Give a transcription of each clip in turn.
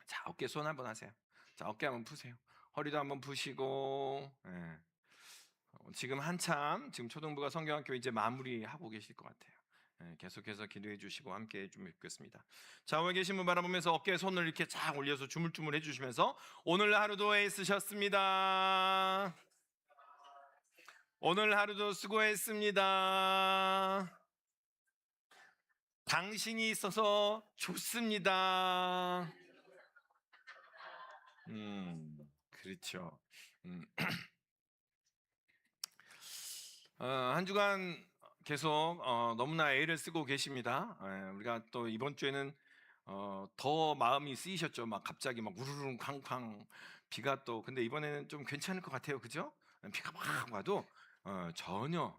자, 어깨 손 한번 하세요. 자, 어깨 한번 푸세요. 허리도 한번 푸시고. 지금 한참 지금 초등부가 성경학교 이제 마무리하고 계실 것 같아요. 계속해서 기도해 주시고 함께 좀 읽겠습니다. 자, 오늘 계신 분 바라보면서 어깨에 손을 이렇게 쫙 올려서 주물주물 해주시면서 오늘 하루도 애쓰셨습니다. 오늘 하루도 수고했습니다. 당신이 있어서 좋습니다. 그렇죠. 음. 한 주간 계속 너무나 애를 쓰고 계십니다. 우리가 또 이번 주에는 더 마음이 쓰이셨죠. 막 갑자기 막 우르릉 쾅쾅 비가 또 근데 이번에는 좀 괜찮을 것 같아요. 그죠? 비가 막 와도 전혀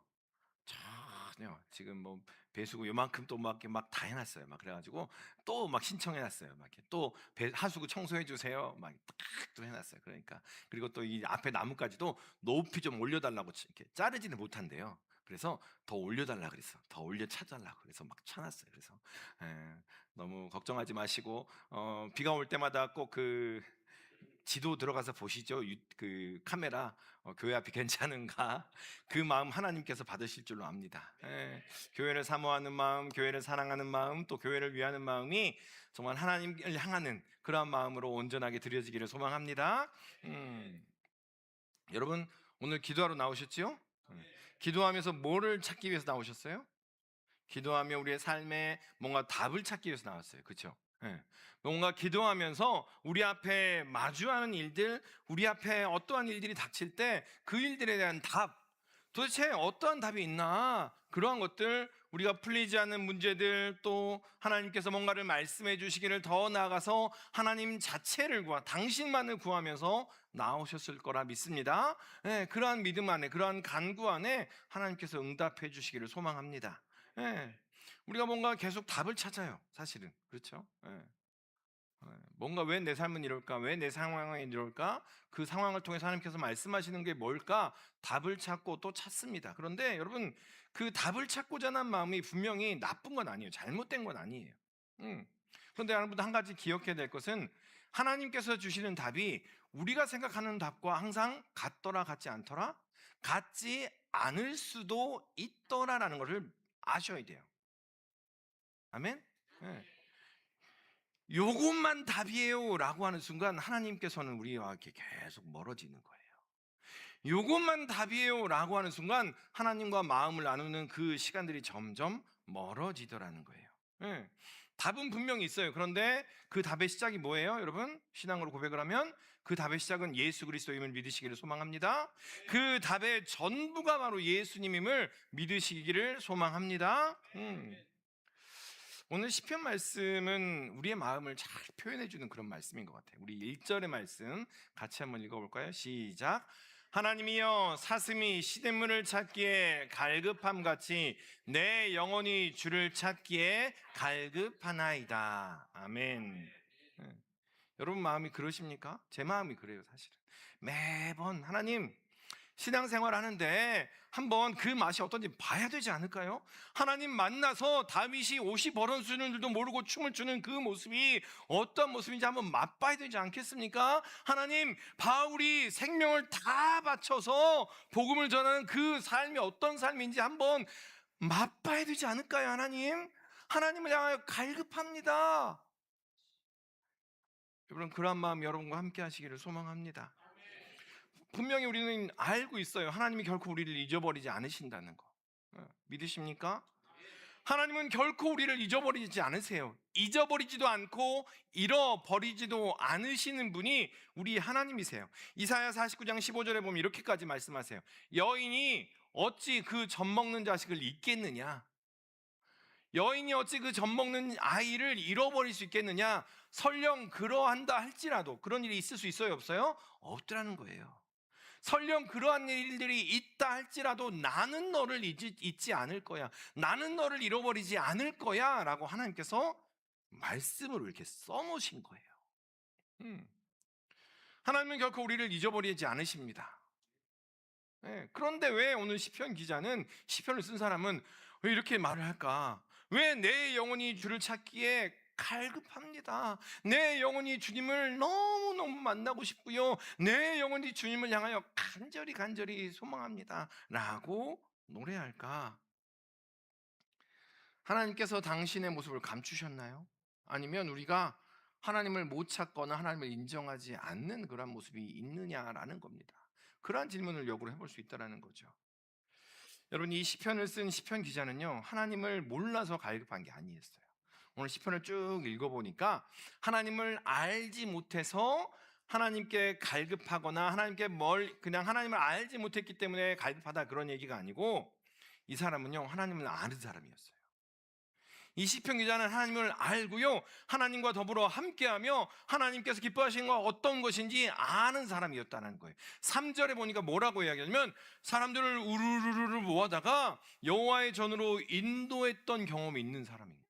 지금 뭐 배수구 요만큼 또 막 다 해놨어요. 막 그래가지고 또 막 신청해놨어요. 막 이렇게 또 하수구 청소해 주세요. 막 딱 또 해놨어요. 그러니까 그리고 또 이 앞에 나무까지도 높이 좀 올려달라고 이렇게 자르지는 못한대요. 그래서 더 올려달라 그랬어. 더 올려 쳐달라고 그래서 막 쳐놨어요. 그래서 너무 걱정하지 마시고 비가 올 때마다 꼭 그 지도 들어가서 보시죠. 그 카메라 교회 앞이 괜찮은가 그 마음 하나님께서 받으실 줄로 압니다. 교회를 사모하는 마음, 교회를 사랑하는 마음, 또 교회를 위하는 마음이 정말 하나님을 향하는 그러한 마음으로 온전하게 드려지기를 소망합니다. 여러분 오늘 기도하러 나오셨지요? 기도하면서 뭐를 찾기 위해서 나오셨어요? 기도하며 우리의 삶에 뭔가 답을 찾기 위해서 나왔어요. 그렇죠? 뭔가 기도하면서 우리 앞에 마주하는 일들, 우리 앞에 어떠한 일들이 닥칠 때 그 일들에 대한 답, 도대체 어떠한 답이 있나? 그러한 것들, 우리가 풀리지 않는 문제들, 또 하나님께서 뭔가를 말씀해 주시기를 더 나아가서 하나님 자체를 당신만을 구하면서 나오셨을 거라 믿습니다. 그러한 믿음 안에, 그러한 간구 안에 하나님께서 응답해 주시기를 소망합니다. 우리가 뭔가 계속 답을 찾아요. 사실은 그렇죠. 뭔가 왜 내 삶은 이럴까? 왜 내 상황이 이럴까? 그 상황을 통해서 하나님께서 말씀하시는 게 뭘까? 답을 찾고 또 찾습니다. 그런데 여러분 그 답을 찾고자 하는 마음이 분명히 나쁜 건 아니에요. 잘못된 건 아니에요. 그런데 여러분 한 가지 기억해야 될 것은 하나님께서 주시는 답이 우리가 생각하는 답과 항상 같더라 같지 않더라 같지 않을 수도 있더라라는 것을 아셔야 돼요. 아멘. 요것만 답이에요 라고 하는 순간 하나님께서는 우리와 이렇게 계속 멀어지는 거예요. 요것만 답이에요 라고 하는 순간 하나님과 마음을 나누는 그 시간들이 점점 멀어지더라는 거예요. 답은 분명히 있어요. 그런데 그 답의 시작이 뭐예요? 여러분 신앙으로 고백을 하면 그 답의 시작은 예수 그리스도임을 믿으시기를 소망합니다. 그 답의 전부가 바로 예수님임을 믿으시기를 소망합니다. 오늘 시편 말씀은 우리의 마음을 잘 표현해 주는 그런 말씀인 것 같아요. 우리 1절의 말씀 같이 한번 읽어볼까요? 시작. 하나님이여 사슴이 시냇물을 찾기에 갈급함같이 내 영혼이 주를 찾기에 갈급하나이다. 아멘. 여러분 마음이 그러십니까? 제 마음이 그래요. 사실은 매번 하나님 신앙생활 하는데 한번 그 맛이 어떤지 봐야 되지 않을까요? 하나님 만나서 다윗이 옷이 벌어지는 줄도 모르고 춤을 추는 그 모습이 어떤 모습인지 한번 맛봐야 되지 않겠습니까? 하나님 바울이 생명을 다 바쳐서 복음을 전하는 그 삶이 어떤 삶인지 한번 맛봐야 되지 않을까요? 하나님을 향하여 갈급합니다. 여러분 그런 마음 여러분과 함께 하시기를 소망합니다. 분명히 우리는 알고 있어요. 하나님이 결코 우리를 잊어버리지 않으신다는 거. 믿으십니까? 하나님은 결코 우리를 잊어버리지 않으세요. 잊어버리지도 않고 잃어버리지도 않으시는 분이 우리 하나님이세요. 이사야 49장 15절에 보면 이렇게까지 말씀하세요. 여인이 어찌 그 젖 먹는 자식을 잊겠느냐? 여인이 어찌 그 젖 먹는 아이를 잃어버릴 수 있겠느냐? 설령 그러한다 할지라도 그런 일이 있을 수 있어요? 없어요? 없더라는 거예요. 설령 그러한 일들이 있다 할지라도 나는 너를 잊지 않을 거야. 나는 너를 잃어버리지 않을 거야 라고 하나님께서 말씀으로 이렇게 써놓으신 거예요. 하나님은 결코 우리를 잊어버리지 않으십니다. 그런데 왜 오늘 시편 기자는 시편을 쓴 사람은 왜 이렇게 말을 할까? 왜 내 영혼이 주를 찾기에 갈급합니다. 내 영혼이 주님을 너무너무 만나고 싶고요. 내 영혼이 주님을 향하여 간절히 소망합니다. 라고 노래할까? 하나님께서 당신의 모습을 감추셨나요? 아니면 우리가 하나님을 못 찾거나 하나님을 인정하지 않는 그런 모습이 있느냐라는 겁니다. 그러한 질문을 역으로 해볼 수 있다는 거죠. 여러분, 이 시편을 쓴 시편 기자는요, 하나님을 몰라서 갈급한 게 아니었어요. 오늘 시편을 쭉 읽어보니까 하나님을 알지 못해서 하나님께 갈급하거나 그냥 하나님을 알지 못했기 때문에 갈급하다, 그런 얘기가 아니고, 이 사람은요 하나님을 아는 사람이었어요. 이 시편 기자는 하나님을 알고요, 하나님과 더불어 함께하며 하나님께서 기뻐하시는 건 어떤 것인지 아는 사람이었다는 거예요. 3절에 보니까 뭐라고 이야기하냐면, 사람들을 우르르르 모아다가 여호와의 전으로 인도했던 경험이 있는 사람인 거예요.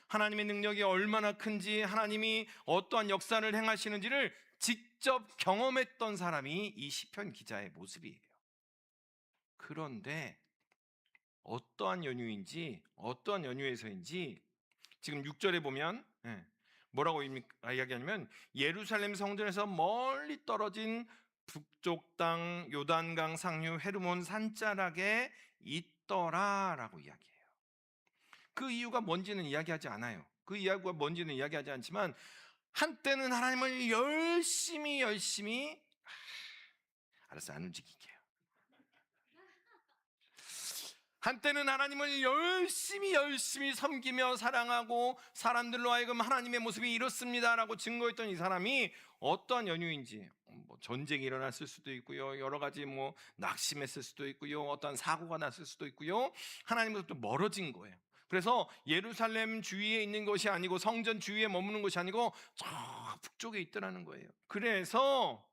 하나님의 능력이 얼마나 큰지, 하나님이 어떠한 역사를 행하시는지를 직접 경험했던 사람이 이 시편 기자의 모습이에요. 그런데 어떠한 연유에서인지 지금 6절에 보면 뭐라고 이야기하냐면, 예루살렘 성전에서 멀리 떨어진 북쪽 땅 요단강 상류 헤르몬 산자락에 있더라라고 이야기해요. 그 이유가 뭔지는 이야기하지 않아요. 그 이유가 뭔지는 이야기하지 않지만, 한때는 하나님을 열심히 알았어, 안 움직일게요. 한때는 하나님을 열심히 섬기며 사랑하고 사람들로 하여금 하나님의 모습이 이렇습니다라고 증거했던 이 사람이 어떠한 연유인지, 전쟁이 일어났을 수도 있고요, 여러 가지 낙심했을 수도 있고요, 어떠한 사고가 났을 수도 있고요, 하나님으로부터 멀어진 거예요. 그래서 예루살렘 주위에 있는 것이 아니고, 성전 주위에 머무는 것이 아니고 저 북쪽에 있더라는 거예요. 그래서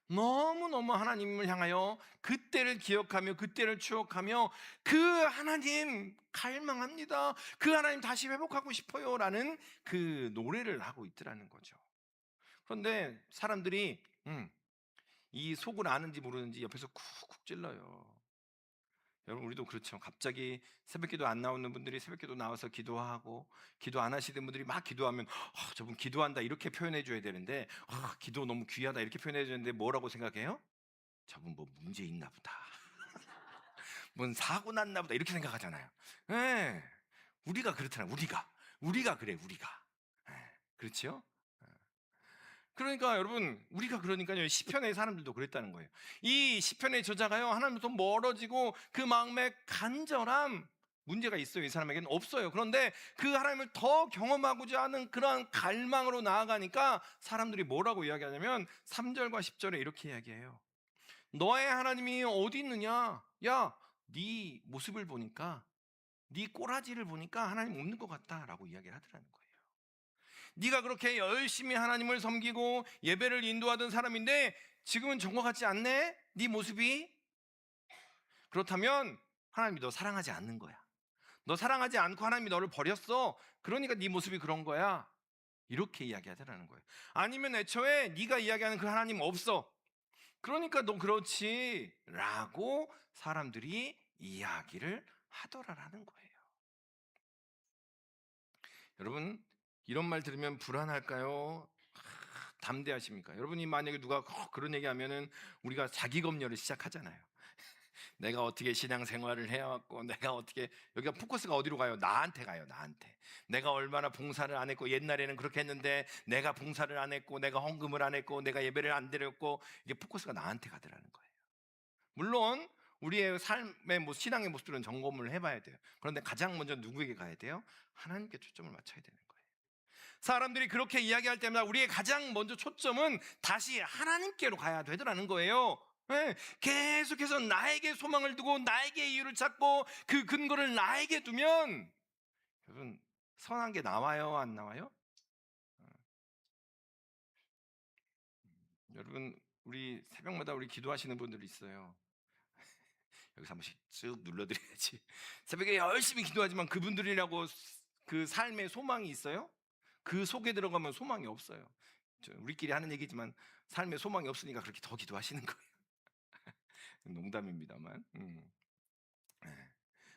너무너무 하나님을 향하여 그때를 기억하며 그때를 추억하며, 그 하나님 갈망합니다, 그 하나님 다시 회복하고 싶어요 라는 그 노래를 하고 있더라는 거죠. 그런데 사람들이 이 속을 아는지 모르는지 옆에서 쿡쿡 찔러요. 여러분, 우리도 그렇죠. 갑자기 새벽기도 안 나오는 분들이 새벽기도 나와서 기도하고, 기도 안 하시는 분들이 막 기도하면 저분 기도한다 이렇게 표현해 줘야 되는데, 기도 너무 귀하다 이렇게 표현해 주는데 뭐라고 생각해요? 저분 뭐 문제 있나 보다, 뭔 사고 났나 보다 이렇게 생각하잖아요. 네. 우리가 그렇잖아요. 우리가 그래, 우리가. 네. 그렇죠? 그러니까 여러분, 우리가 그러니까요, 시편의 사람들도 그랬다는 거예요. 이 시편의 저자가요, 하나님부터 멀어지고 그 마음에 간절함, 문제가 있어요. 이 사람에게는 없어요. 그런데 그 하나님을 더 경험하고자 하는 그러한 갈망으로 나아가니까 사람들이 뭐라고 이야기하냐면, 3절과 10절에 이렇게 이야기해요. 너의 하나님이 어디 있느냐? 야, 네 모습을 보니까, 네 꼬라지를 보니까 하나님 없는 것 같다라고 이야기를 하더라는 거예요. 네가 그렇게 열심히 하나님을 섬기고 예배를 인도하던 사람인데 지금은 전과 같지 않네? 네 모습이? 그렇다면 하나님이 너 사랑하지 않는 거야. 너 사랑하지 않고 하나님이 너를 버렸어. 그러니까 네 모습이 그런 거야. 이렇게 이야기하더라는 거예요. 아니면 애초에 네가 이야기하는 그 하나님 없어. 그러니까 너 그렇지 라고 사람들이 이야기를 하더라라는 거예요. 여러분, 이런 말 들으면 불안할까요? 담대하십니까? 여러분이 만약에 누가 그런 얘기하면은 우리가 자기 검열을 시작하잖아요. 내가 어떻게 신앙생활을 해왔고, 내가 어떻게, 여기가 포커스가 어디로 가요? 나한테 가요. 나한테. 내가 얼마나 봉사를 안 했고, 옛날에는 그렇게 했는데 내가 봉사를 안 했고, 내가 헌금을 안 했고, 내가 예배를 안 드렸고, 이게 포커스가 나한테 가더라는 거예요. 물론 우리의 삶의 신앙의 모습들은 점검을 해봐야 돼요. 그런데 가장 먼저 누구에게 가야 돼요? 하나님께 초점을 맞춰야 되는 거예요. 사람들이 그렇게 이야기할 때마다 우리의 가장 먼저 초점은 다시 하나님께로 가야 되더라는 거예요. 네, 계속해서 나에게 소망을 두고 나에게 이유를 찾고 그 근거를 나에게 두면, 여러분, 선한 게 나와요, 안 나와요? 여러분, 우리 새벽마다 우리 기도하시는 분들이 있어요. 여기서 한 번씩 쭉 눌러드려야지. 새벽에 열심히 기도하지만 그분들이라고 그 삶의 소망이 있어요? 그 속에 들어가면 소망이 없어요. 우리끼리 하는 얘기지만 삶에 소망이 없으니까 그렇게 더 기도하시는 거예요. 농담입니다만. 네.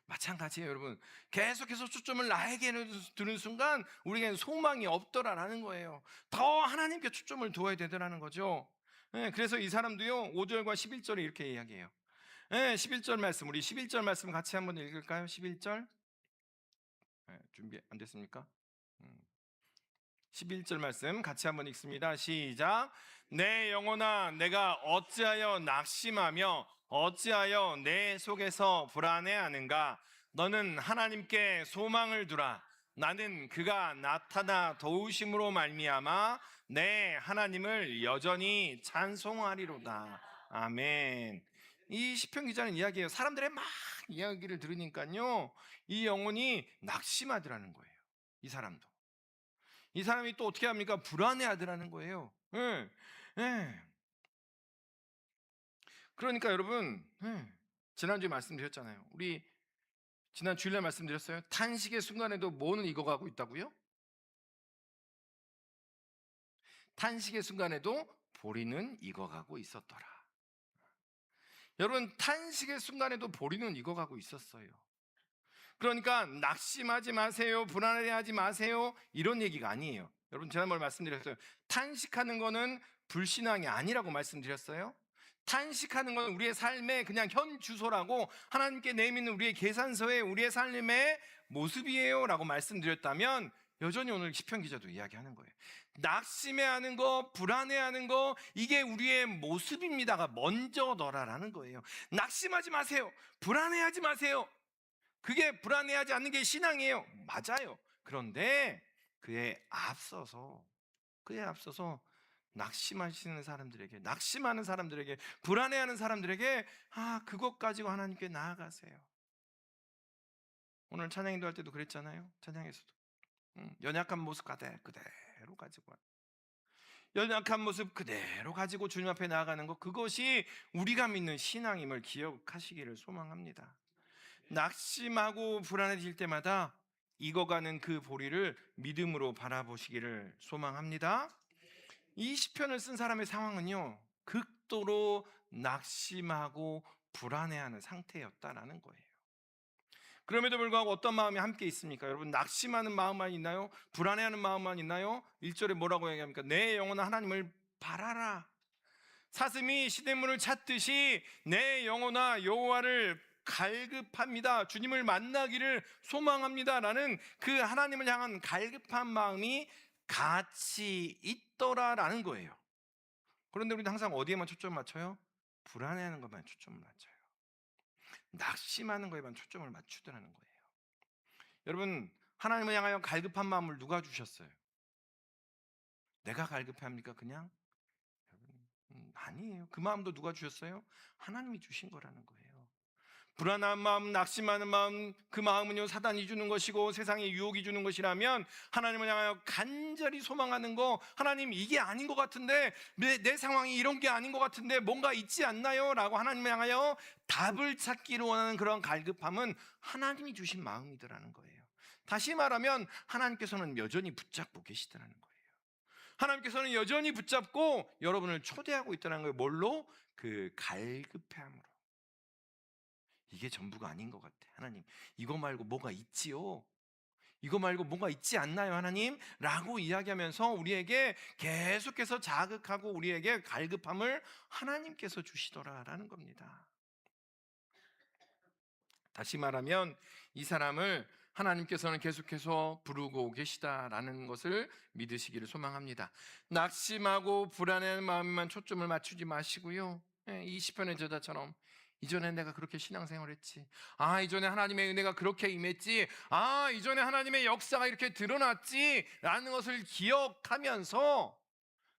마찬가지예요, 여러분. 계속해서 초점을 나에게 두는 순간 우리에게는 소망이 없더라라는 거예요. 더 하나님께 초점을 두어야 되더라는 거죠. 예, 그래서 이 사람도요 5절과 11절에 이렇게 이야기해요. 예, 11절 말씀, 우리 11절 말씀 같이 한번 읽을까요? 11절. 예, 준비 안 됐습니까? 11절 말씀 같이 한번 읽습니다. 시작. 내 영혼아, 내가 어찌하여 낙심하며 어찌하여 내 속에서 불안해하는가? 너는 하나님께 소망을 두라. 나는 그가 나타나 도우심으로 말미암아 내 하나님을 여전히 찬송하리로다. 아멘. 이 시편 기자는 이야기해요. 사람들의 막 이야기를 들으니까요, 이 영혼이 낙심하더라는 거예요. 이 사람도. 이 사람이 또 어떻게 합니까? 불안해하더라는 거예요. 예, 예. 그러니까 여러분, 지난주에 말씀드렸잖아요. 우리 지난 주일날 말씀드렸어요. 탄식의 순간에도 뭐는 익어가고 있다고요? 탄식의 순간에도 보리는 익어가고 있었더라. 여러분, 탄식의 순간에도 보리는 익어가고 있었어요. 그러니까 낙심하지 마세요, 불안해하지 마세요, 이런 얘기가 아니에요. 여러분, 지난번에 말씀드렸어요. 탄식하는 거는 불신앙이 아니라고 말씀드렸어요. 탄식하는 건 우리의 삶의 그냥 현 주소라고, 하나님께 내미는 우리의 계산서에 우리의 삶의 모습이에요 라고 말씀드렸다면, 여전히 오늘 시편 기자도 이야기하는 거예요. 낙심해하는 거, 불안해하는 거, 이게 우리의 모습입니다가 먼저더라라는 거예요. 낙심하지 마세요, 불안해하지 마세요. 그게 불안해하지 않는 게 신앙이에요. 맞아요. 그런데 그에 앞서서 낙심하시는 사람들에게, 낙심하는 사람들에게, 불안해하는 사람들에게 그것 가지고 하나님께 나아가세요. 오늘 찬양 인도할 때도 그랬잖아요. 찬양에서도 연약한 모습 그대로 가지고, 연약한 모습 그대로 가지고 주님 앞에 나아가는 것, 그것이 우리가 믿는 신앙임을 기억하시기를 소망합니다. 낙심하고 불안해질 때마다 익어가는 그 보리를 믿음으로 바라보시기를 소망합니다. 이 시편을 쓴 사람의 상황은요, 극도로 낙심하고 불안해하는 상태였다라는 거예요. 그럼에도 불구하고 어떤 마음이 함께 있습니까? 여러분, 낙심하는 마음만 있나요? 불안해하는 마음만 있나요? 1절에 뭐라고 얘기합니까? 내 영혼아 하나님을 바라라. 사슴이 시냇물을 찾듯이 내 영혼아 여호와를 갈급합니다. 주님을 만나기를 소망합니다 라는 그 하나님을 향한 갈급한 마음이 같이 있더라라는 거예요. 그런데 우리는 항상 어디에만 초점을 맞춰요? 불안해하는 것만 초점을 맞춰요. 낙심하는 것에만 초점을 맞추더라는 거예요. 여러분, 하나님을 향하여 갈급한 마음을 누가 주셨어요? 내가 갈급합니까? 그냥? 아니에요. 그 마음도 누가 주셨어요? 하나님이 주신 거라는 거예요. 불안한 마음, 낙심하는 마음, 그 마음은요 사단이 주는 것이고 세상의 유혹이 주는 것이라면, 하나님을 향하여 간절히 소망하는 거, 하나님 이게 아닌 것 같은데, 내 상황이 이런 게 아닌 것 같은데 뭔가 있지 않나요? 라고 하나님을 향하여 답을 찾기를 원하는 그런 갈급함은 하나님이 주신 마음이더라는 거예요. 다시 말하면 하나님께서는 여전히 붙잡고 계시더라는 거예요. 하나님께서는 여전히 붙잡고 여러분을 초대하고 있다는 거예요. 뭘로? 그 갈급함으로. 이게 전부가 아닌 것 같아. 하나님, 이거 말고 뭐가 있지요? 이거 말고 뭐가 있지 않나요, 하나님? 라고 이야기하면서 우리에게 계속해서 자극하고 우리에게 갈급함을 하나님께서 주시더라라는 겁니다. 다시 말하면 이 사람을 하나님께서는 계속해서 부르고 계시다라는 것을 믿으시기를 소망합니다. 낙심하고 불안한 마음만 초점을 맞추지 마시고요, 이 시편의 저자처럼 이전에 내가 그렇게 신앙생활했지, 이전에 하나님의 은혜가 그렇게 임했지, 이전에 하나님의 역사가 이렇게 드러났지 라는 것을 기억하면서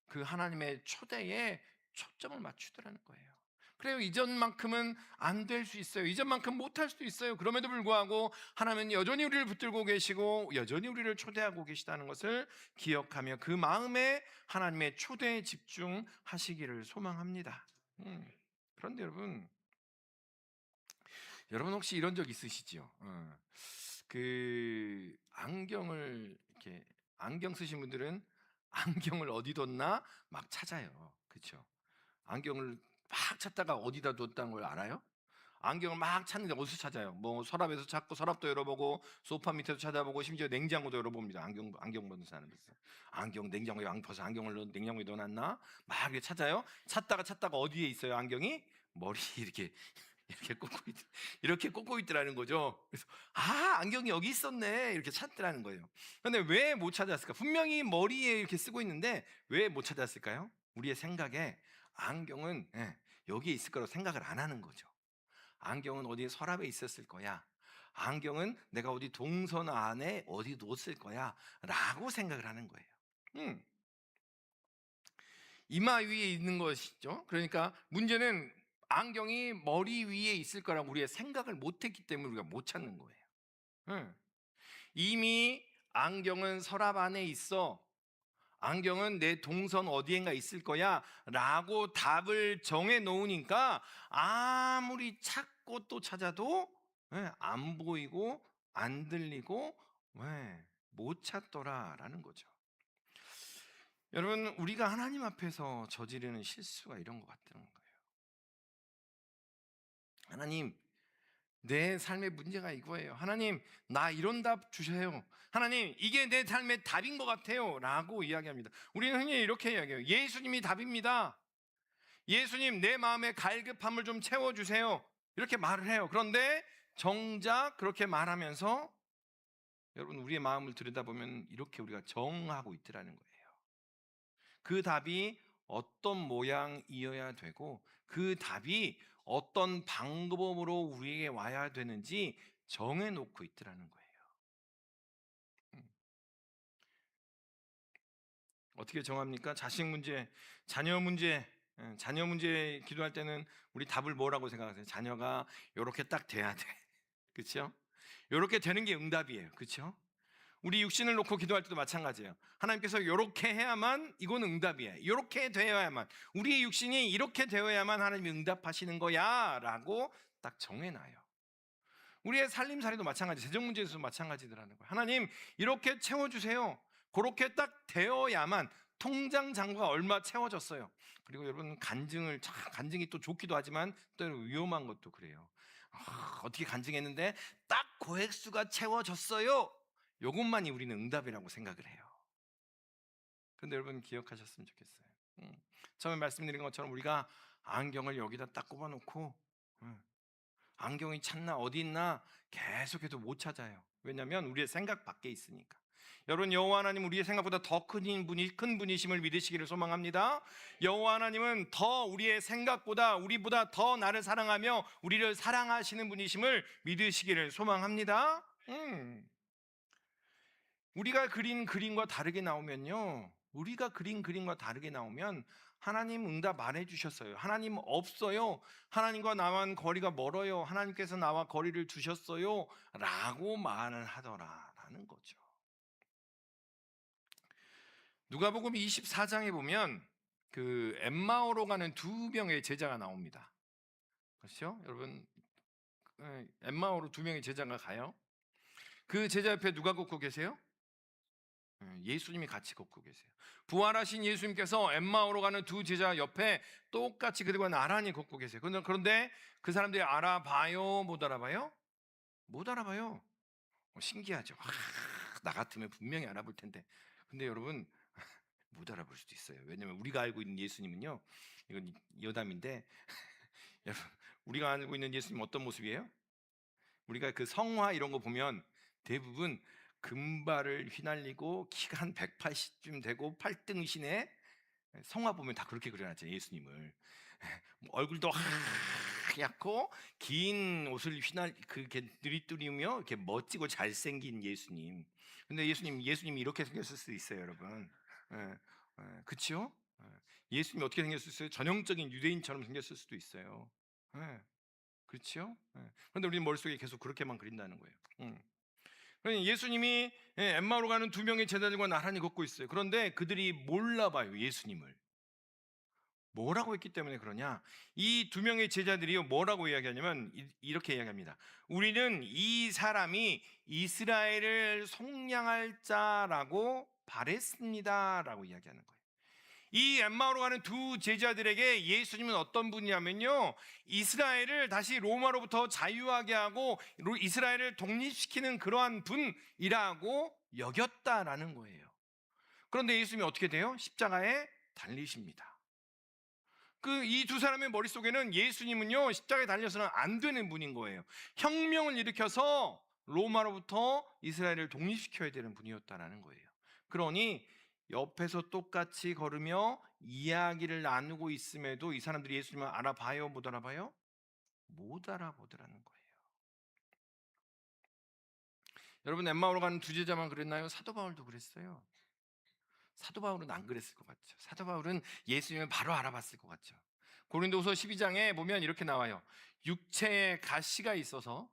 그 하나님의 초대에 초점을 맞추더라는 거예요. 그래요. 이전만큼은 안 될 수 있어요. 이전만큼 못할 수도 있어요. 그럼에도 불구하고 하나님은 여전히 우리를 붙들고 계시고 여전히 우리를 초대하고 계시다는 것을 기억하며 그 마음에 하나님의 초대에 집중하시기를 소망합니다. 그런데 여러분 혹시 이런 적 있으시죠? 그 안경 쓰신 분들은 안경을 어디 뒀나 막 찾아요. 그렇죠? 안경을 막 찾다가 어디다 뒀다는 걸 알아요? 안경을 막 찾는데 어디서 찾아요? 뭐 서랍에서 찾고 서랍도 열어보고 소파 밑에도 찾아보고 심지어 냉장고도 열어봅니다. 안경 보는 사람들은 안경 냉장고에 벌써 안경을 냉장고에 넣어놨나? 막 이렇게 찾아요. 찾다가 어디에 있어요? 안경이 머리 이렇게 이렇게 꽂고 있더라는 거죠. 그래서 안경이 여기 있었네 이렇게 찾더라는 거예요. 근데 왜 못 찾았을까? 분명히 머리에 이렇게 쓰고 있는데 왜 못 찾았을까요? 우리의 생각에 안경은 여기에 있을 거라고 생각을 안 하는 거죠. 안경은 어디에 서랍에 있었을 거야. 안경은 내가 어디 동선 안에 어디 놓았을 거야 라고 생각을 하는 거예요. 이마 위에 있는 것이죠. 그러니까 문제는 안경이 머리 위에 있을 거라고 우리의 생각을 못했기 때문에 우리가 못 찾는 거예요. 이미 안경은 서랍 안에 있어. 안경은 내 동선 어디엔가 있을 거야 라고 답을 정해 놓으니까 아무리 찾고 또 찾아도 안 보이고 안 들리고 못 찾더라라는 거죠. 여러분, 우리가 하나님 앞에서 저지르는 실수가 이런 것 같다는 거예요. 하나님, 내 삶의 문제가 이거예요. 하나님, 나 이런 답 주세요. 하나님, 이게 내 삶의 답인 것 같아요 라고 이야기합니다. 우리는 흔히 이렇게 이야기해요. 예수님이 답입니다. 예수님, 내 마음의 갈급함을 좀 채워주세요. 이렇게 말을 해요. 그런데 정작 그렇게 말하면서 여러분, 우리의 마음을 들여다보면 이렇게 우리가 정하고 있더라는 거예요. 그 답이 어떤 모양이어야 되고 그 답이 어떤 방법으로 우리에게 와야 되는지 정해놓고 있더라는 거예요. 어떻게 정합니까? 자식 문제, 자녀 문제, 자녀 문제 기도할 때는 우리 답을 뭐라고 생각하세요? 자녀가 이렇게 딱 돼야 돼. 그렇죠? 이렇게 되는 게 응답이에요. 그렇죠? 우리 육신을 놓고 기도할 때도 마찬가지예요. 하나님께서 이렇게 해야만 이건 응답이에요. 이렇게 되어야만 우리의 육신이 이렇게 되어야만 하나님이 응답하시는 거야 라고 딱 정해놔요. 우리의 살림살이도 마찬가지, 재정 문제에서도 마찬가지더라는 거예요. 하나님 이렇게 채워주세요. 그렇게 딱 되어야만 통장 잔고가 얼마 채워졌어요. 그리고 여러분 간증이 또 좋기도 하지만 또 위험한 것도 그래요. 어떻게 간증했는데 딱 고액수가 채워졌어요. 이것만이 우리는 응답이라고 생각을 해요. 그런데 여러분 기억하셨으면 좋겠어요. 처음에 말씀드린 것처럼 우리가 안경을 여기다 딱 꼽아놓고 안경이 찾나 어디 있나 계속해도 못 찾아요. 왜냐하면 우리의 생각 밖에 있으니까. 여러분, 여호와 하나님 우리의 생각보다 더 큰 분이심을 믿으시기를 소망합니다. 여호와 하나님은 더 우리의 생각보다 우리보다 더 나를 사랑하며 우리를 사랑하시는 분이심을 믿으시기를 소망합니다. 우리가 그린 그림과 다르게 나오면요, 우리가 그린 그림과 다르게 나오면 하나님 응답 안 해주셨어요. 하나님 없어요. 하나님과 나만 거리가 멀어요. 하나님께서 나와 거리를 두셨어요 라고 말을 하더라라는 거죠. 누가복음 24장에 보면 그 엠마오로 가는 두 명의 제자가 나옵니다. 그렇죠? 여러분, 엠마오로 두 명의 제자가 가요. 그 제자 옆에 누가 걷고 계세요? 예수님이 같이 걷고 계세요. 부활하신 예수님께서 엠마오로 가는 두 제자 옆에 똑같이 그들과 나란히 걷고 계세요. 그런데 그 사람들이 알아봐요? 못 알아봐요? 못 알아봐요. 신기하죠. 나 같으면 분명히 알아볼 텐데. 근데 여러분 못 알아볼 수도 있어요. 왜냐하면 우리가 알고 있는 예수님은요, 이건 여담인데 여러분, 우리가 알고 있는 예수님 어떤 모습이에요? 우리가 그 성화 이런 거 보면 대부분 금발을 휘날리고 키가 한 180쯤 되고 팔등신에, 성화 보면 다 그렇게 그려놨죠. 예수님을 얼굴도 하얗고 긴 옷을 그렇게 들이뚜리며 이렇게 멋지고 잘생긴 예수님. 근데 예수님이 이렇게 생겼을 수도 있어요, 여러분. 그렇죠? 예수님이 어떻게 생겼을 수도 있어요? 전형적인 유대인처럼 생겼을 수도 있어요. 그렇죠? 그런데 우리 머릿속에 계속 그렇게만 그린다는 거예요. 그러니까 예수님이 엠마오로 가는 두 명의 제자들과 나란히 걷고 있어요. 그런데 그들이 몰라봐요, 예수님을. 뭐라고 했기 때문에 그러냐? 이 두 명의 제자들이 뭐라고 이야기하냐면 이렇게 이야기합니다. 우리는 이 사람이 이스라엘을 속량할 자라고 바랬습니다 라고 이야기하는 거예요. 이 엠마오로 가는 두 제자들에게 예수님은 어떤 분이냐면요, 이스라엘을 다시 로마로부터 자유하게 하고 이스라엘을 독립시키는 그러한 분이라고 여겼다라는 거예요. 그런데 예수님이 어떻게 돼요? 십자가에 달리십니다. 이 두 사람의 머릿속에는 예수님은요, 십자가에 달려서는 안 되는 분인 거예요. 혁명을 일으켜서 로마로부터 이스라엘을 독립시켜야 되는 분이었다라는 거예요. 그러니 옆에서 똑같이 걸으며 이야기를 나누고 있음에도 이 사람들이 예수님을 알아봐요, 못 알아봐요? 못 알아보더라는 거예요. 여러분, 엠마오로 가는 두 제자만 그랬나요? 사도 바울도 그랬어요. 사도 바울은 안 그랬을 것 같죠. 사도 바울은 예수님을 바로 알아봤을 것 같죠. 고린도후서 12장에 보면 이렇게 나와요. 육체에 가시가 있어서,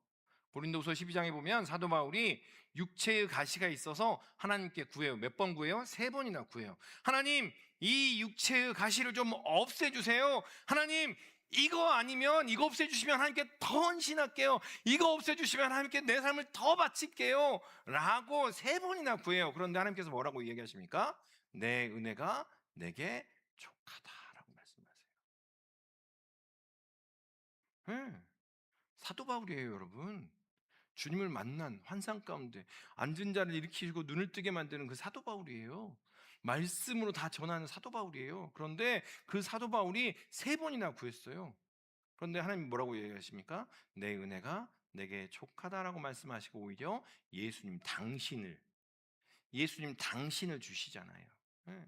고린도후서 12장에 보면 사도 바울이 육체의 가시가 있어서 하나님께 구해요. 몇 번 구해요? 3번이나 구해요. 하나님, 이 육체의 가시를 좀 없애주세요. 하나님, 이거 아니면, 이거 없애주시면 하나님께 더 헌신할게요. 이거 없애주시면 하나님께 내 삶을 더 바칠게요 라고 3번이나 구해요. 그런데 하나님께서 뭐라고 얘기하십니까? 내 은혜가 내게 족하다라고 말씀하세요. 네, 사도 바울이에요, 여러분. 주님을 만난 환상 가운데 앉은 자를 일으키시고 눈을 뜨게 만드는 그 사도 바울이에요. 말씀으로 다 전하는 사도 바울이에요. 그런데 그 사도 바울이 3번이나 구했어요. 그런데 하나님 뭐라고 얘기하십니까? 내 은혜가 내게 족하다라고 말씀하시고 오히려 예수님 당신을 주시잖아요. 네.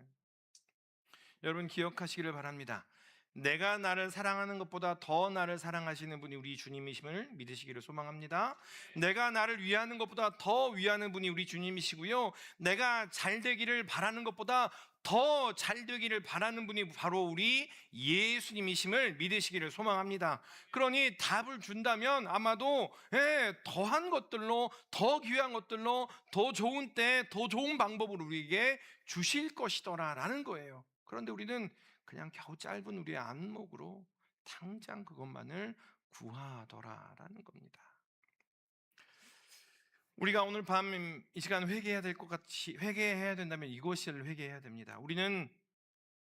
여러분 기억하시기를 바랍니다. 내가 나를 사랑하는 것보다 더 나를 사랑하시는 분이 우리 주님이심을 믿으시기를 소망합니다. 내가 나를 위하는 것보다 더 위하는 분이 우리 주님이시고요, 내가 잘 되기를 바라는 것보다 더 잘 되기를 바라는 분이 바로 우리 예수님이심을 믿으시기를 소망합니다. 그러니 답을 준다면 아마도 더한 것들로, 더 귀한 것들로, 더 좋은 때, 더 좋은 방법으로 우리에게 주실 것이더라라는 거예요. 그런데 우리는 그냥 겨우 짧은 우리의 안목으로 당장 그것만을 구하더라라는 겁니다. 우리가 오늘 밤 이 시간 회개해야 될 것 같이 회개해야 된다면 이것을 회개해야 됩니다. 우리는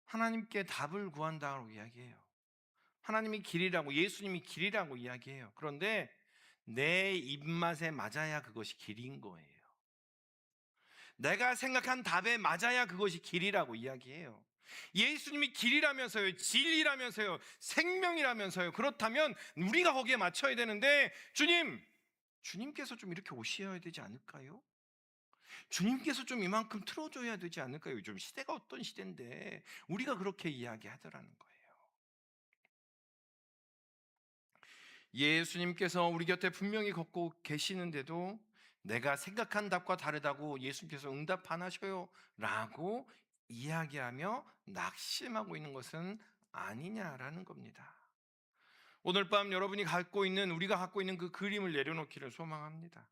하나님께 답을 구한다고 이야기해요. 하나님이 길이라고, 예수님이 길이라고 이야기해요. 그런데 내 입맛에 맞아야 그것이 길인 거예요. 내가 생각한 답에 맞아야 그것이 길이라고 이야기해요. 예수님이 길이라면서요, 진리라면서요, 생명이라면서요. 그렇다면 우리가 거기에 맞춰야 되는데, 주님께서 좀 이렇게 오셔야 되지 않을까요? 주님께서 좀 이만큼 틀어줘야 되지 않을까요? 요즘 시대가 어떤 시대인데 우리가 그렇게 이야기하더라는 거예요. 예수님께서 우리 곁에 분명히 걷고 계시는데도 내가 생각한 답과 다르다고 예수님께서 응답 안 하셔요 라고 이야기하며 낙심하고 있는 것은 아니냐라는 겁니다. 오늘 밤 여러분이 우리가 갖고 있는 그 그림을 내려놓기를 소망합니다.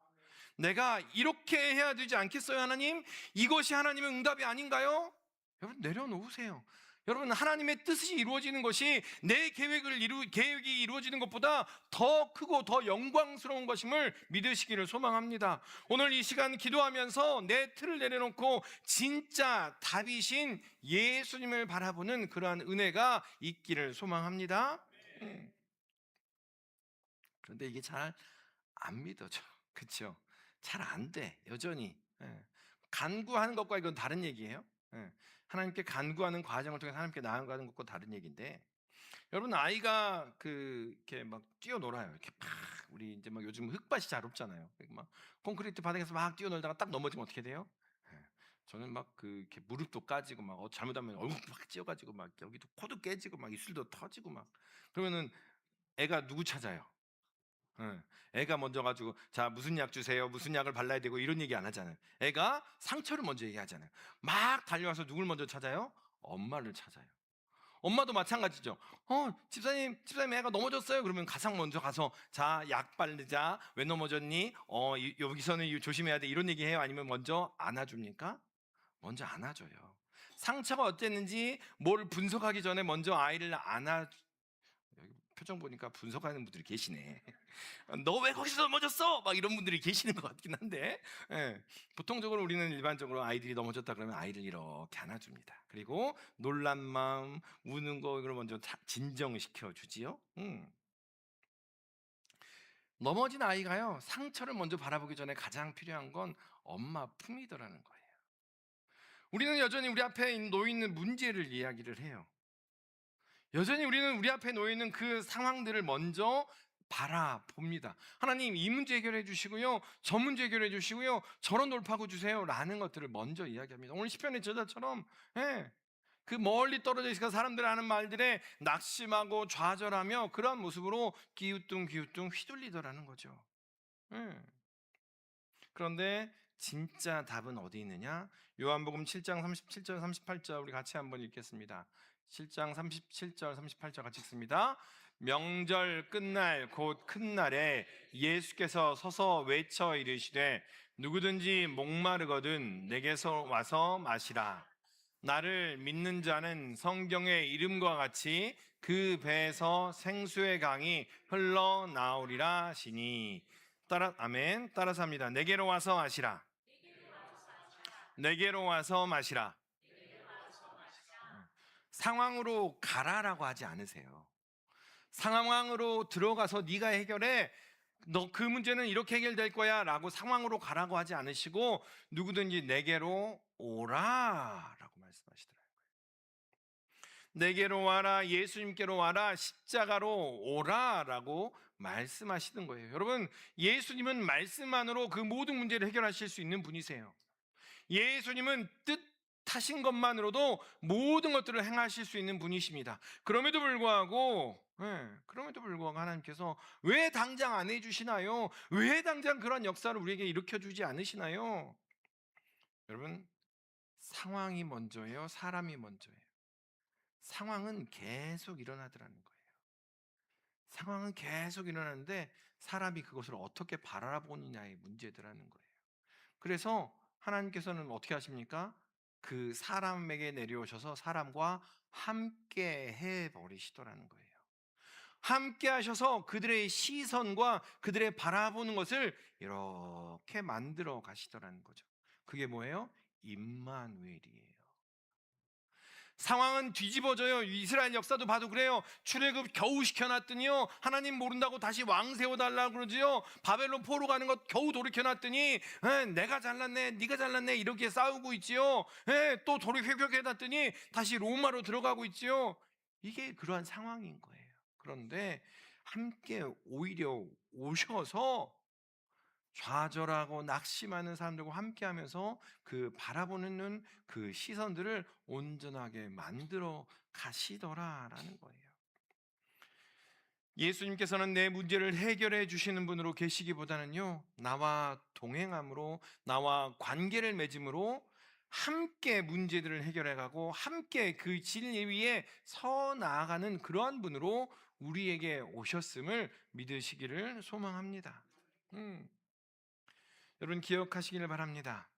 내가 이렇게 해야 되지 않겠어요, 하나님? 이것이 하나님의 응답이 아닌가요? 여러분 내려놓으세요. 여러분, 하나님의 뜻이 이루어지는 것이 내 계획이 이루어지는 것보다 더 크고 더 영광스러운 것임을 믿으시기를 소망합니다. 오늘 이 시간 기도하면서 내 틀을 내려놓고 진짜 답이신 예수님을 바라보는 그러한 은혜가 있기를 소망합니다. 그런데 이게 잘 안 믿어져. 그렇죠? 잘 안 돼. 여전히. 간구하는 것과 이건 다른 얘기예요. 하나님께 간구하는 과정을 통해서 하나님께 나아가는 것과 다른 얘기인데, 여러분 아이가 이렇게 막 뛰어놀아요. 이렇게 막 우리 이제 막 요즘 흙밭이 잘 없잖아요. 막 콘크리트 바닥에서 막 뛰어놀다가 딱 넘어지면 어떻게 돼요? 저는 막 이렇게 무릎도 까지고 막 잘못하면 얼굴 막 찧어가지고 막 여기도 코도 깨지고 막 입술도 터지고 막 그러면은 애가 누구 찾아요? 애가 먼저 가지고 자 무슨 약 주세요, 무슨 약을 발라야 되고 이런 얘기 안 하잖아요. 애가 상처를 먼저 얘기하잖아요. 막 달려와서 누굴 먼저 찾아요? 엄마를 찾아요. 엄마도 마찬가지죠. 집사님 애가 넘어졌어요. 그러면 가장 먼저 가서 자 약 바르자. 왜 넘어졌니? 여기서는 조심해야 돼. 이런 얘기해요? 아니면 먼저 안아줍니까? 먼저 안아줘요. 상처가 어땠는지 뭘 분석하기 전에 먼저 아이를 표정 보니까 분석하는 분들이 계시네. 너 왜 거기서 넘어졌어? 막 이런 분들이 계시는 것 같긴 한데, 예. 보통적으로 우리는 일반적으로 아이들이 넘어졌다 그러면 아이를 이렇게 안아줍니다. 그리고 놀란 마음, 우는 거 이걸 먼저 진정시켜 주지요. 넘어진 아이가요, 상처를 먼저 바라보기 전에 가장 필요한 건 엄마 품이더라는 거예요. 우리는 여전히 우리 앞에 놓여 있는 문제를 이야기를 해요. 여전히 우리는 우리 앞에 놓여 있는 그 상황들을 먼저 바라봅니다. 하나님, 이 문제 해결해 주시고요, 저 문제 해결해 주시고요, 저런 돌파구 주세요 라는 것들을 먼저 이야기합니다. 오늘 시편의 저자처럼, 예, 그 멀리 떨어져 있으니까 사람들 하는 말들에 낙심하고 좌절하며 그러한 모습으로 기우뚱기우뚱 휘둘리더라는 거죠. 예. 그런데 진짜 답은 어디 있느냐? 요한복음 7장 37절 38절 우리 같이 한번 읽겠습니다. 7장 37절 38절 같이 읽습니다. 명절 끝날 곧 큰 날에 예수께서 서서 외쳐 이르시되 누구든지 목마르거든 내게서 와서 마시라. 나를 믿는 자는 성경의 이름과 같이 그 배에서 생수의 강이 흘러나오리라 하시니. 아멘. 따라서 합니다. 내게로 와서 마시라. 내게로 와서 마시라. 상황으로 가라라고 하지 않으세요. 상황으로 들어가서 네가 해결해, 너 그 문제는 이렇게 해결될 거야 라고 상황으로 가라고 하지 않으시고 누구든지 내게로 오라라고 말씀하시더라고요. 내게로 와라, 예수님께로 와라, 십자가로 오라라고 말씀하시는 거예요. 여러분, 예수님은 말씀만으로 그 모든 문제를 해결하실 수 있는 분이세요. 예수님은 뜻하신 것만으로도 모든 것들을 행하실 수 있는 분이십니다. 그럼에도 불구하고 하나님께서 왜 당장 안 해주시나요? 왜 당장 그런 역사를 우리에게 일으켜주지 않으시나요? 여러분, 상황이 먼저예요? 사람이 먼저예요? 상황은 계속 일어나더라는 거예요. 상황은 계속 일어나는데 사람이 그것을 어떻게 바라보느냐의 문제더라는 거예요. 그래서 하나님께서는 어떻게 하십니까? 그 사람에게 내려오셔서 사람과 함께 해버리시더라는 거예요. 함께 하셔서 그들의 시선과 그들의 바라보는 것을 이렇게 만들어 가시더라는 거죠. 그게 뭐예요? 임마누엘이에요. 상황은 뒤집어져요. 이스라엘 역사도 봐도 그래요. 출애굽 겨우 시켜놨더니요, 하나님 모른다고 다시 왕 세워달라고 그러지요. 바벨론 포로 가는 것 겨우 돌이켜놨더니 내가 잘났네 네가 잘났네 이렇게 싸우고 있지요. 또 돌이켜놨더니 다시 로마로 들어가고 있지요. 이게 그러한 상황인 거예요. 그런데 함께 오히려 오셔서 좌절하고 낙심하는 사람들과 함께하면서 그 바라보는 그 시선들을 온전하게 만들어 가시더라라는 거예요. 예수님께서는 내 문제를 해결해 주시는 분으로 계시기보다는요, 나와 동행함으로, 나와 관계를 맺음으로 함께 문제들을 해결해가고 함께 그 진리 위에 서 나아가는 그러한 분으로 우리에게 오셨음을 믿으시기를 소망합니다. 여러분, 기억하시기를 바랍니다.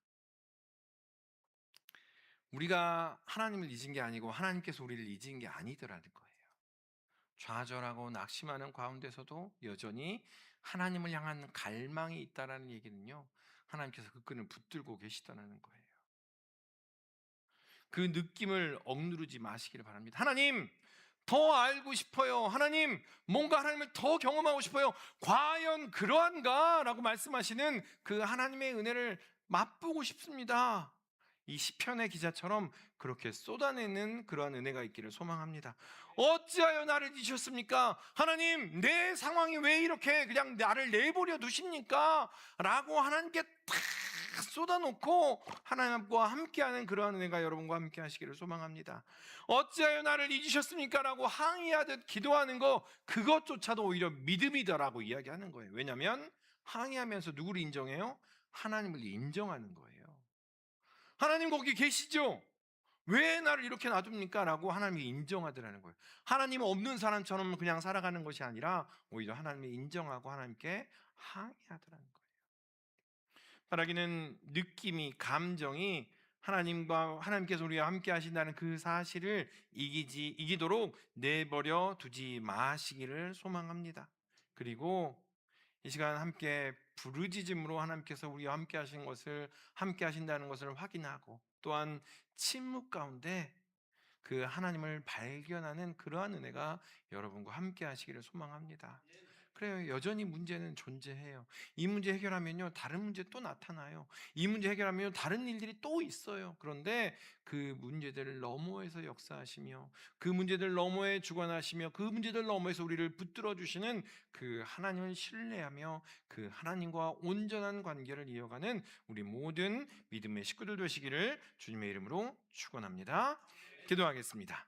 우리가 하나님을 잊은 게 아니고 하나님께서 우리를 잊은 게 아니더라는 거예요. 좌절하고 낙심하는 가운데서도 여전히 하나님을 향한 갈망이 있다라는 얘기는요, 하나님께서 그 끈을 붙들고 계시다는 거예요. 그 느낌을 억누르지 마시기를 바랍니다. 하나님, 더 알고 싶어요. 하나님, 뭔가 하나님을 더 경험하고 싶어요. 과연 그러한가? 라고 말씀하시는 그 하나님의 은혜를 맛보고 싶습니다. 이 시편의 기자처럼 그렇게 쏟아내는 그러한 은혜가 있기를 소망합니다. 어찌하여 나를 잊으셨습니까? 하나님, 내 상황이 왜 이렇게 그냥 나를 내버려 두십니까? 라고 하나님께 탁 쏟아놓고 하나님과 함께하는 그러한 은혜가 여러분과 함께 하시기를 소망합니다. 어찌하여 나를 잊으셨습니까? 라고 항의하듯 기도하는 거, 그것조차도 오히려 믿음이다라고 이야기하는 거예요. 왜냐하면 항의하면서 누구를 인정해요? 하나님을 인정하는 거예요. 하나님 거기 계시죠? 왜 나를 이렇게 놔둡니까? 라고 하나님이 인정하더라는 거예요. 하나님 없는 사람처럼 그냥 살아가는 것이 아니라 오히려 하나님을 인정하고 하나님께 항의하더라는 거예요. 바라기는 느낌이, 감정이 하나님께서 우리와 함께 하신다는 그 사실을 이기도록 내버려 두지 마시기를 소망합니다. 그리고 이 시간 함께 부르짖음으로 하나님께서 우리와 함께 하신다는 것을 확인하고, 또한 침묵 가운데 그 하나님을 발견하는 그러한 은혜가 여러분과 함께 하시기를 소망합니다. 그래요. 여전히 문제는 존재해요. 이 문제 해결하면요, 다른 문제 또 나타나요. 이 문제 해결하면 다른 일들이 또 있어요. 그런데 그 문제들을 너머에서 역사하시며, 그 문제들 너머에 주관하시며, 그 문제들 너머에서 우리를 붙들어 주시는 그 하나님을 신뢰하며 그 하나님과 온전한 관계를 이어가는 우리 모든 믿음의 식구들 되시기를 주님의 이름으로 축원합니다. 기도하겠습니다.